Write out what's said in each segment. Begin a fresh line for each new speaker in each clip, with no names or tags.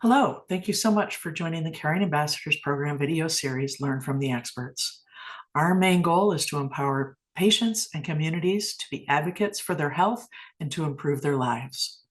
Hello, thank you so much for joining the Caring Ambassadors Program video series, Learn from the Experts. Our main goal is to empower patients and communities to be advocates for their health and to improve their lives.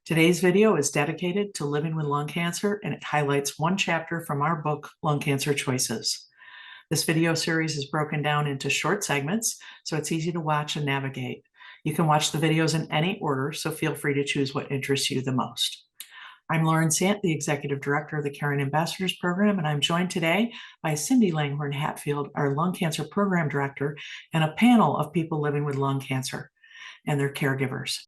Today's video is dedicated to living with lung cancer, and it highlights one chapter from our book, Lung Cancer Choices. This video series is broken down into short segments, so it's easy to watch and navigate. You can watch the videos in any order, so feel free to choose what interests you the most. I'm Lauren Sant, the Executive Director of the Caring Ambassadors Program, and I'm joined today by Cindy Langhorne Hatfield, our Lung Cancer Program Director, and a panel of people living with lung cancer and their caregivers.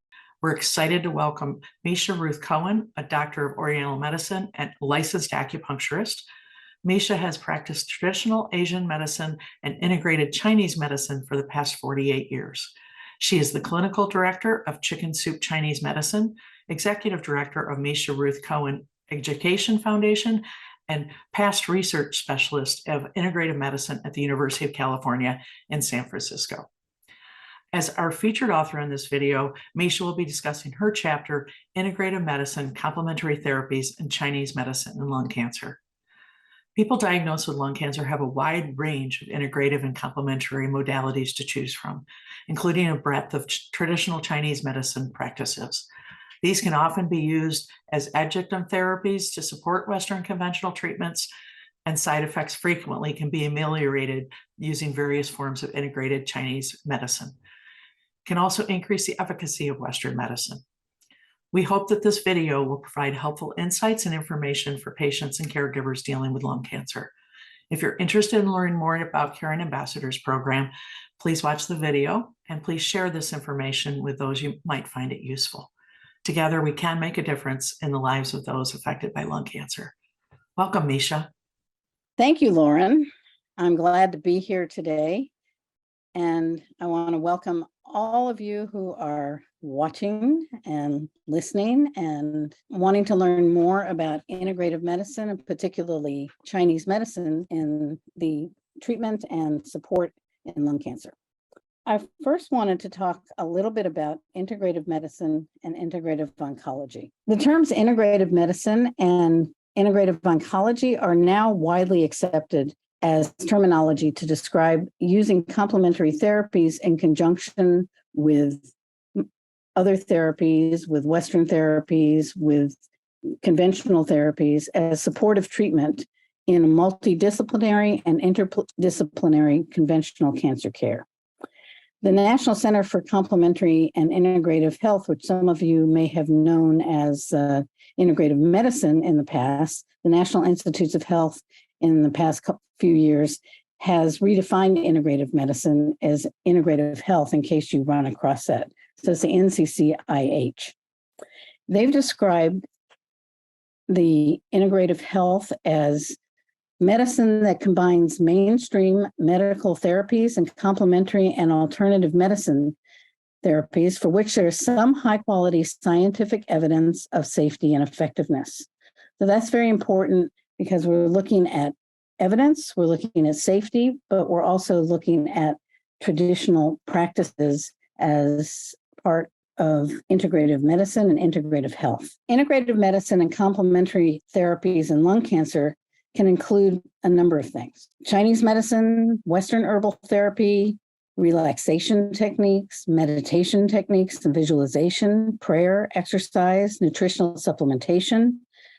We're excited to welcome Misha Ruth Cohen, a doctor of Oriental medicine and licensed acupuncturist. Misha has practiced traditional Asian medicine and integrated Chinese medicine for the past 48 years. She is the clinical director of Chicken Soup Chinese Medicine, executive director of Misha Ruth Cohen Education Foundation, and past research specialist of integrative medicine at the University of California in San Francisco. As our featured author in this video, Misha will be discussing her chapter, Integrative Medicine, Complementary Therapies in Chinese Medicine and Lung Cancer. People diagnosed with lung cancer have a wide range of integrative and complementary modalities to choose from, including a breadth of traditional Chinese medicine practices. These can often be used as adjunct therapies to support Western conventional treatments, and side effects frequently can be ameliorated using various forms of integrated Chinese medicine. It can also increase the efficacy of Western medicine. We hope that this video will provide helpful insights and information for patients and caregivers dealing with lung cancer. If you're interested in learning more about Caring Ambassadors Program, please watch the video and please share this information with those you might find it useful. Together, we can make a difference in the lives of those affected by lung cancer. Welcome, Misha.
Thank you, Lauren. I'm glad to be here today. And I want to welcome all of you who are watching and listening and wanting to learn more about integrative medicine, and particularly Chinese medicine in the treatment and support in lung cancer. I first wanted to talk a little bit about integrative medicine and integrative oncology. The terms integrative medicine and integrative oncology are now widely accepted as terminology to describe using complementary therapies in conjunction with other therapies, with Western therapies, with conventional therapies as supportive treatment in multidisciplinary and interdisciplinary conventional cancer care. The National Center for Complementary and Integrative Health, which some of you may have known as integrative medicine in the past, the National Institutes of Health in the past few years has redefined integrative medicine as integrative health, in case you run across that. So it's the NCCIH. They've described the integrative health as medicine that combines mainstream medical therapies and complementary and alternative medicine therapies for which there is some high-quality scientific evidence of safety and effectiveness. So that's very important because we're looking at evidence, we're looking at safety, but we're also looking at traditional practices as part of integrative medicine and integrative health. Integrative medicine and complementary therapies in lung cancer can include a number of things: Chinese medicine, Western herbal therapy, relaxation techniques, meditation techniques and visualization, prayer, exercise, nutritional supplementation,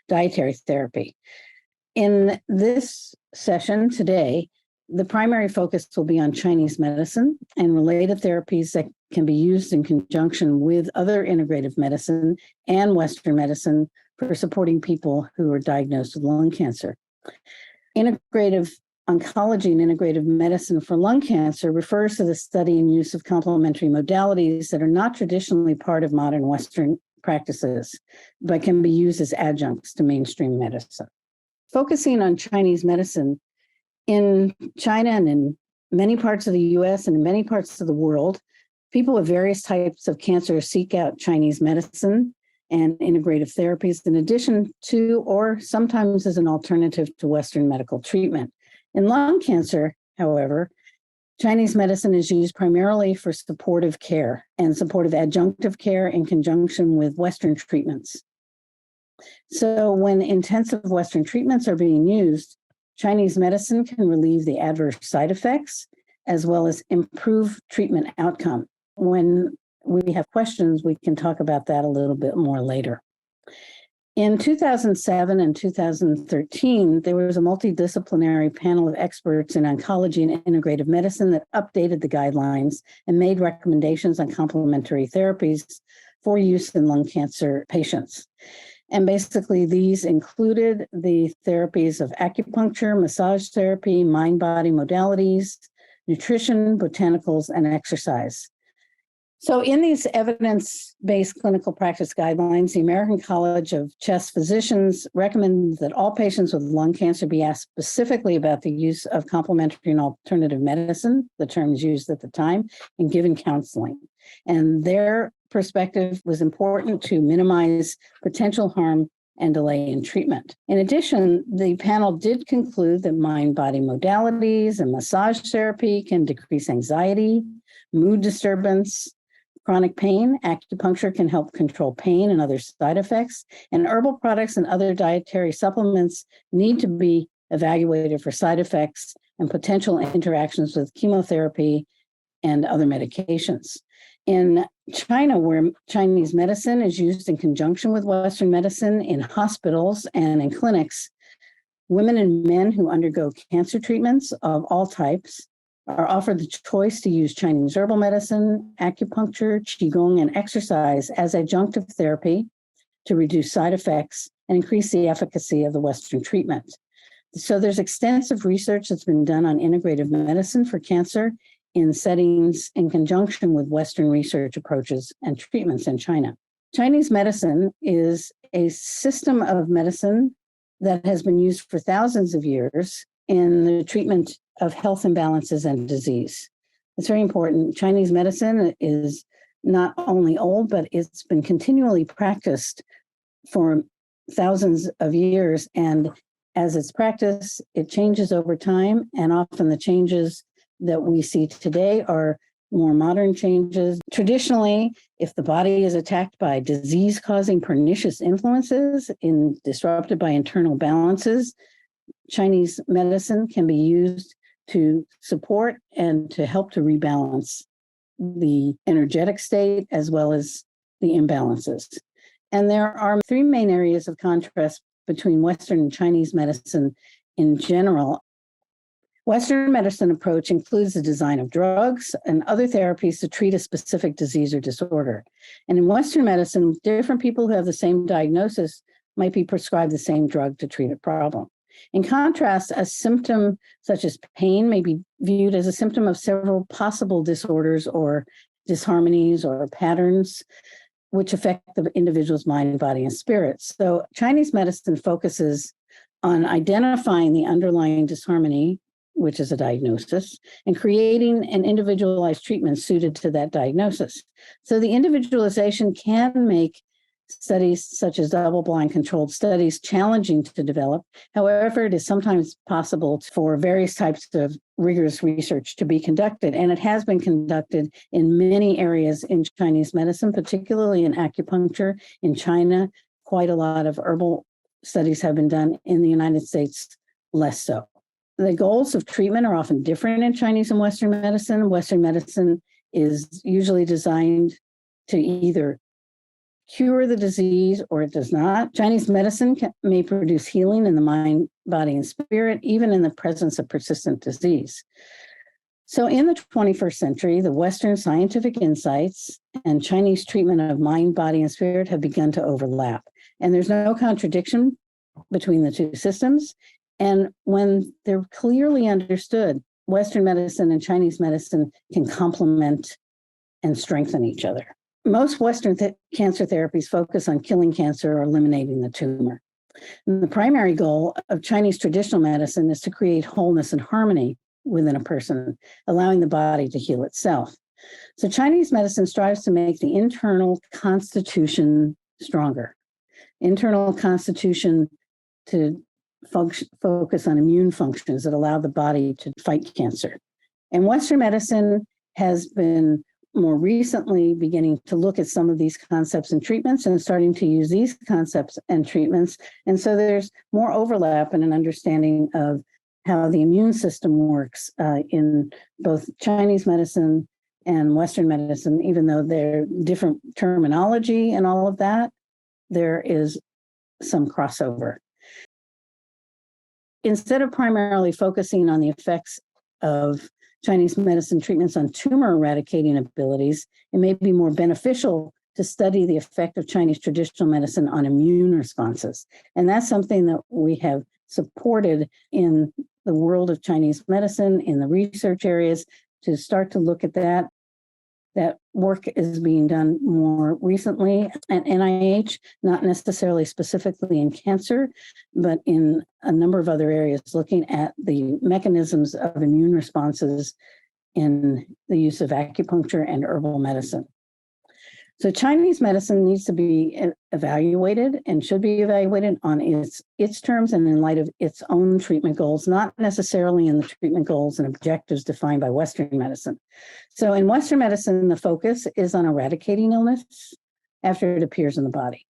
dietary therapy. In this session today, the primary focus will be on Chinese medicine and related therapies that can be used in conjunction with other integrative medicine and Western medicine for supporting people who are diagnosed with lung cancer. Integrative oncology and integrative medicine for lung cancer refers to the study and use of complementary modalities that are not traditionally part of modern Western practices, but can be used as adjuncts to mainstream medicine. Focusing on Chinese medicine, in China and in many parts of the US and in many parts of the world, people with various types of cancer seek out Chinese medicine and integrative therapies in addition to, or sometimes as an alternative to, Western medical treatment. In lung cancer, however, Chinese medicine is used primarily for supportive care and supportive adjunctive care in conjunction with Western treatments. So when intensive Western treatments are being used, Chinese medicine can relieve the adverse side effects as well as improve treatment outcome. When we have questions, we can talk about that a little bit more later. In 2007 and 2013, there was a multidisciplinary panel of experts in oncology and integrative medicine that updated the guidelines and made recommendations on complementary therapies for use in lung cancer patients. And basically, these included the therapies of acupuncture, massage therapy, mind-body modalities, nutrition, botanicals, and exercise. So in these evidence-based clinical practice guidelines, the American College of Chest Physicians recommends that all patients with lung cancer be asked specifically about the use of complementary and alternative medicine, the terms used at the time, and given counseling. And their perspective was important to minimize potential harm and delay in treatment. In addition, the panel did conclude that mind-body modalities and massage therapy can decrease anxiety, mood disturbance, chronic pain. Acupuncture can help control pain and other side effects, and herbal products and other dietary supplements need to be evaluated for side effects and potential interactions with chemotherapy and other medications. In China, where Chinese medicine is used in conjunction with Western medicine in hospitals and in clinics, women and men who undergo cancer treatments of all types are offered the choice to use Chinese herbal medicine, acupuncture, qigong, and exercise as adjunctive therapy to reduce side effects and increase the efficacy of the Western treatment. So there's extensive research that's been done on integrative medicine for cancer in settings in conjunction with Western research approaches and treatments in China. Chinese medicine is a system of medicine that has been used for thousands of years in the treatment of health imbalances and disease. It's very important. Chinese medicine is not only old, but it's been continually practiced for thousands of years. And as it's practiced, it changes over time. And often the changes that we see today are more modern changes. Traditionally, if the body is attacked by disease-causing pernicious influences disrupted by internal balances, Chinese medicine can be used to support and to help to rebalance the energetic state as well as the imbalances. And there are three main areas of contrast between Western and Chinese medicine in general. Western medicine approach includes the design of drugs and other therapies to treat a specific disease or disorder. And in Western medicine, different people who have the same diagnosis might be prescribed the same drug to treat a problem. In contrast, a symptom such as pain may be viewed as a symptom of several possible disorders or disharmonies or patterns which affect the individual's mind, body, and spirit. So Chinese medicine focuses on identifying the underlying disharmony, which is a diagnosis, and creating an individualized treatment suited to that diagnosis. So the individualization can make studies such as double-blind controlled studies challenging to develop. However, it is sometimes possible for various types of rigorous research to be conducted, and it has been conducted in many areas in Chinese medicine, particularly in acupuncture in China. Quite a lot of herbal studies have been done. In the United States, less so. The goals of treatment are often different in Chinese and Western medicine. Western medicine is usually designed to either cure the disease or it does not. Chinese medicine may produce healing in the mind, body, and spirit, even in the presence of persistent disease. So in the 21st century, the Western scientific insights and Chinese treatment of mind, body, and spirit have begun to overlap. And there's no contradiction between the two systems. And when they're clearly understood, Western medicine and Chinese medicine can complement and strengthen each other. Most Western cancer therapies focus on killing cancer or eliminating the tumor. And the primary goal of Chinese traditional medicine is to create wholeness and harmony within a person, allowing the body to heal itself. So Chinese medicine strives to make the internal constitution stronger. Internal constitution to focus on immune functions that allow the body to fight cancer. And Western medicine has been more recently beginning to look at some of these concepts and treatments and starting to use these concepts and treatments. And so there's more overlap and an understanding of how the immune system works in both Chinese medicine and Western medicine, even though they're different terminology and all of that, there is some crossover. Instead of primarily focusing on the effects of Chinese medicine treatments on tumor eradicating abilities, it may be more beneficial to study the effect of Chinese traditional medicine on immune responses. And that's something that we have supported in the world of Chinese medicine, in the research areas, to start to look at that. That work is being done more recently at NIH, not necessarily specifically in cancer, but in a number of other areas, looking at the mechanisms of immune responses in the use of acupuncture and herbal medicine. So Chinese medicine needs to be evaluated and should be evaluated on its terms and in light of its own treatment goals, not necessarily in the treatment goals and objectives defined by Western medicine. So in Western medicine, the focus is on eradicating illness after it appears in the body.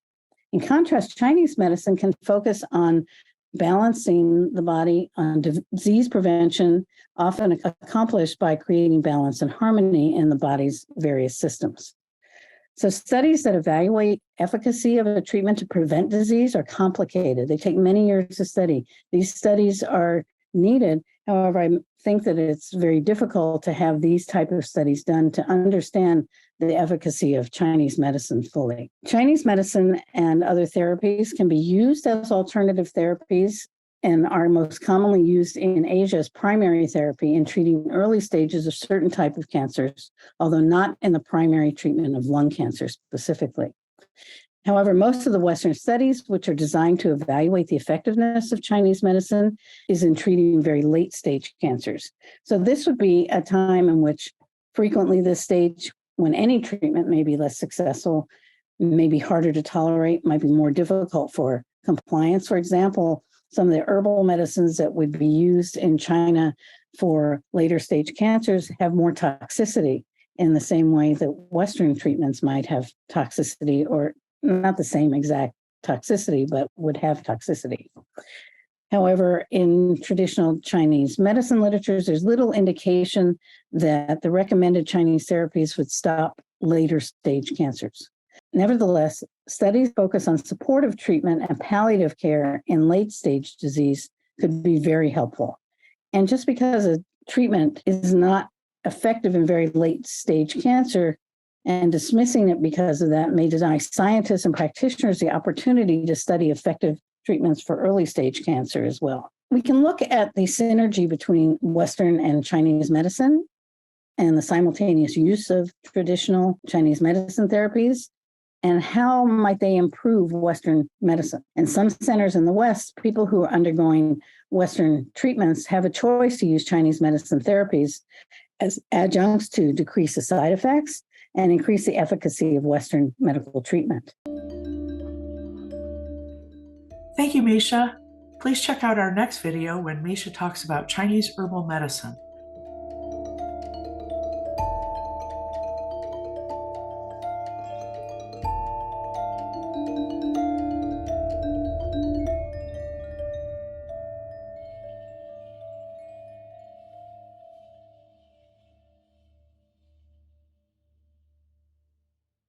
In contrast, Chinese medicine can focus on balancing the body, on disease prevention, often accomplished by creating balance and harmony in the body's various systems. So studies that evaluate efficacy of a treatment to prevent disease are complicated. They take many years to study. These studies are needed. However, I think that it's very difficult to have these type of studies done to understand the efficacy of Chinese medicine fully. Chinese medicine and other therapies can be used as alternative therapies and are most commonly used in Asia as primary therapy in treating early stages of certain type of cancers, although not in the primary treatment of lung cancer specifically. However, most of the Western studies, which are designed to evaluate the effectiveness of Chinese medicine, is in treating very late stage cancers. So this would be a time in which frequently this stage, when any treatment may be less successful, may be harder to tolerate, might be more difficult for compliance. For example, some of the herbal medicines that would be used in China for later stage cancers have more toxicity in the same way that Western treatments might have toxicity, or not the same exact toxicity, but would have toxicity. However, in traditional Chinese medicine literatures, there's little indication that the recommended Chinese therapies would stop later stage cancers. Nevertheless, studies focus on supportive treatment and palliative care in late stage disease could be very helpful. And just because a treatment is not effective in very late stage cancer and dismissing it because of that may deny scientists and practitioners the opportunity to study effective treatments for early stage cancer as well. We can look at the synergy between Western and Chinese medicine and the simultaneous use of traditional Chinese medicine therapies, and how might they improve Western medicine. In some centers in the West, people who are undergoing Western treatments have a choice to use Chinese medicine therapies as adjuncts to decrease the side effects and increase the efficacy of Western medical treatment.
Thank you, Misha. Please check out our next video when Misha talks about Chinese herbal medicine.